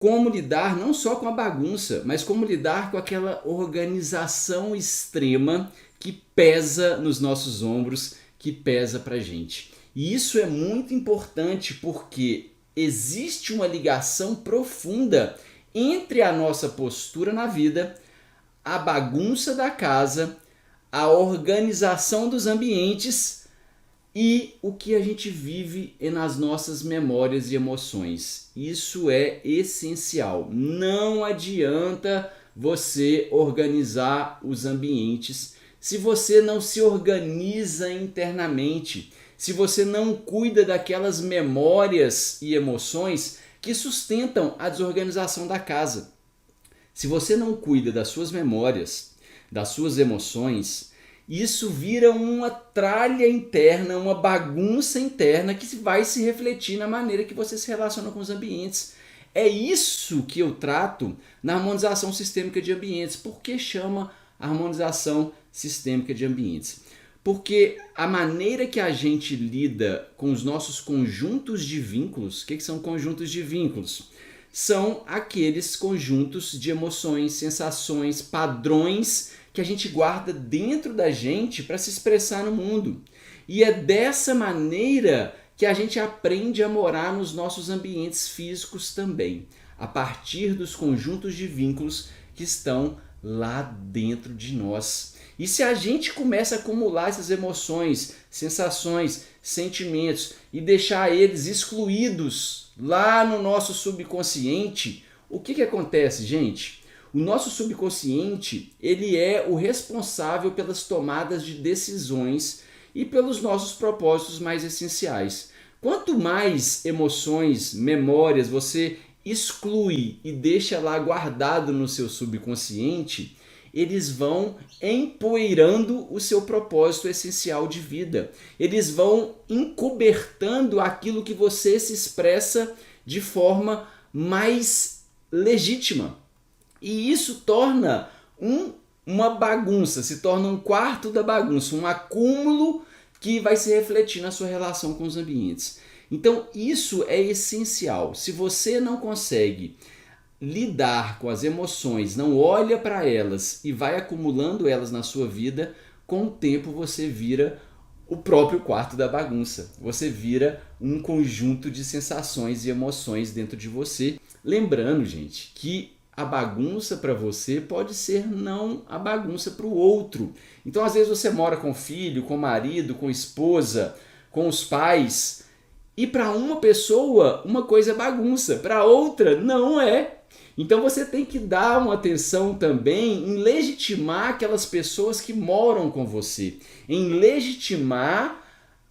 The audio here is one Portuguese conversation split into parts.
como lidar não só com a bagunça, mas como lidar com aquela organização extrema que pesa nos nossos ombros, que pesa pra gente. E isso é muito importante porque existe uma ligação profunda entre a nossa postura na vida, a bagunça da casa, a organização dos ambientes e o que a gente vive nas nossas memórias e emoções. Isso é essencial. Não adianta você organizar os ambientes se você não se organiza internamente, se você não cuida daquelas memórias e emoções que sustentam a desorganização da casa. Se você não cuida das suas memórias, das suas emoções, isso vira uma tralha interna, uma bagunça interna que vai se refletir na maneira que você se relaciona com os ambientes. É isso que eu trato na harmonização sistêmica de ambientes. Por que chama harmonização sistêmica de ambientes? Porque a maneira que a gente lida com os nossos conjuntos de vínculos, o que são conjuntos de vínculos? São aqueles conjuntos de emoções, sensações, padrões que a gente guarda dentro da gente para se expressar no mundo. E é dessa maneira que a gente aprende a morar nos nossos ambientes físicos também, a partir dos conjuntos de vínculos que estão lá dentro de nós. E se a gente começa a acumular essas emoções, sensações, sentimentos e deixar eles excluídos lá no nosso subconsciente, o que acontece, gente? O nosso subconsciente, ele é o responsável pelas tomadas de decisões e pelos nossos propósitos mais essenciais. Quanto mais emoções, memórias você exclui e deixa lá guardado no seu subconsciente, eles vão empoeirando o seu propósito essencial de vida. Eles vão encobertando aquilo que você se expressa de forma mais legítima. E isso torna uma bagunça, se torna um quarto da bagunça, um acúmulo que vai se refletir na sua relação com os ambientes. Então isso é essencial. Se você não consegue lidar com as emoções, não olha para elas e vai acumulando elas na sua vida, com o tempo você vira o próprio quarto da bagunça. Você vira um conjunto de sensações e emoções dentro de você. Lembrando, gente, que a bagunça para você pode ser não a bagunça para o outro. Então, às vezes você mora com o filho, com o marido, com a esposa, com os pais, e para uma pessoa uma coisa é bagunça, para outra não é. Então você tem que dar uma atenção também em legitimar aquelas pessoas que moram com você, em legitimar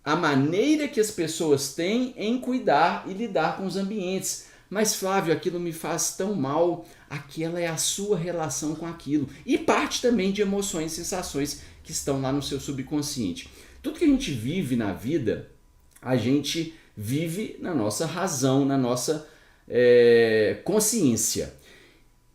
a maneira que as pessoas têm em cuidar e lidar com os ambientes. Mas Flávio, aquilo me faz tão mal, aquela é a sua relação com aquilo. E parte também de emoções e sensações que estão lá no seu subconsciente. Tudo que a gente vive na vida, a gente vive na nossa razão, na nossa consciência.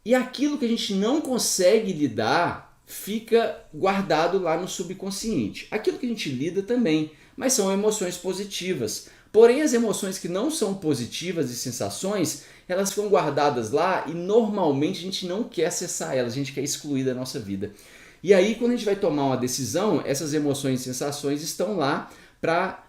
E aquilo que a gente não consegue lidar fica guardado lá no subconsciente. Aquilo que a gente lida também, mas são emoções positivas. Porém, as emoções que não são positivas e sensações, elas ficam guardadas lá e normalmente a gente não quer acessar elas, a gente quer excluir da nossa vida. E aí, quando a gente vai tomar uma decisão, essas emoções e sensações estão lá para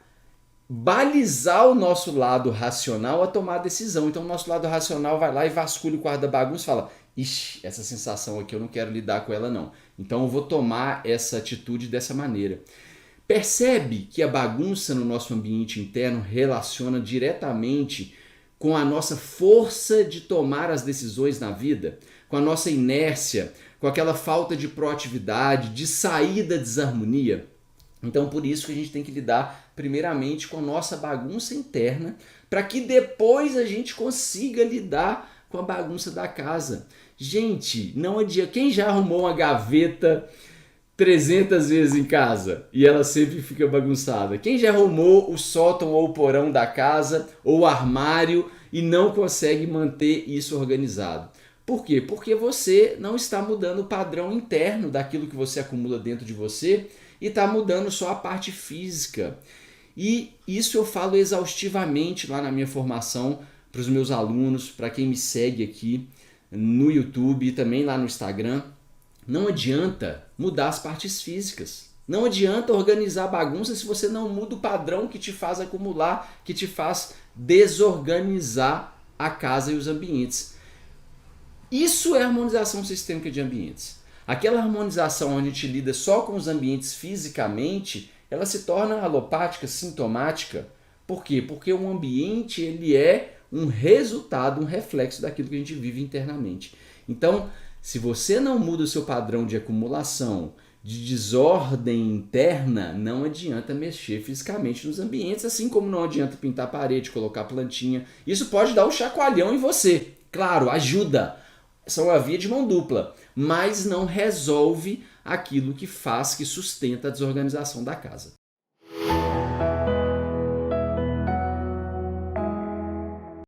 balizar o nosso lado racional a tomar a decisão. Então, o nosso lado racional vai lá e vasculha o quarto da bagunça e fala: ixi, essa sensação aqui eu não quero lidar com ela não. Então, eu vou tomar essa atitude dessa maneira. Percebe que a bagunça no nosso ambiente interno relaciona diretamente com a nossa força de tomar as decisões na vida, com a nossa inércia, com aquela falta de proatividade, de sair da desarmonia? Então, por isso que a gente tem que lidar primeiramente com a nossa bagunça interna, para que depois a gente consiga lidar com a bagunça da casa. Gente, não adianta. Quem já arrumou uma gaveta 300 vezes em casa e ela sempre fica bagunçada? Quem já arrumou o sótão ou o porão da casa ou o armário e não consegue manter isso organizado? Por quê? Porque você não está mudando o padrão interno daquilo que você acumula dentro de você e está mudando só a parte física. E isso eu falo exaustivamente lá na minha formação para os meus alunos, para quem me segue aqui no YouTube e também lá no Instagram. Não adianta mudar as partes físicas. Não adianta organizar bagunça se você não muda o padrão que te faz acumular, que te faz desorganizar a casa e os ambientes. Isso é harmonização sistêmica de ambientes. Aquela harmonização onde a gente lida só com os ambientes fisicamente, ela se torna alopática, sintomática. Por quê? Porque o ambiente ele é um resultado, um reflexo daquilo que a gente vive internamente. Então, se você não muda o seu padrão de acumulação, de desordem interna, não adianta mexer fisicamente nos ambientes, assim como não adianta pintar a parede, colocar plantinha. Isso pode dar um chacoalhão em você. Claro, ajuda. São a via de mão dupla, mas não resolve aquilo que faz, que sustenta a desorganização da casa.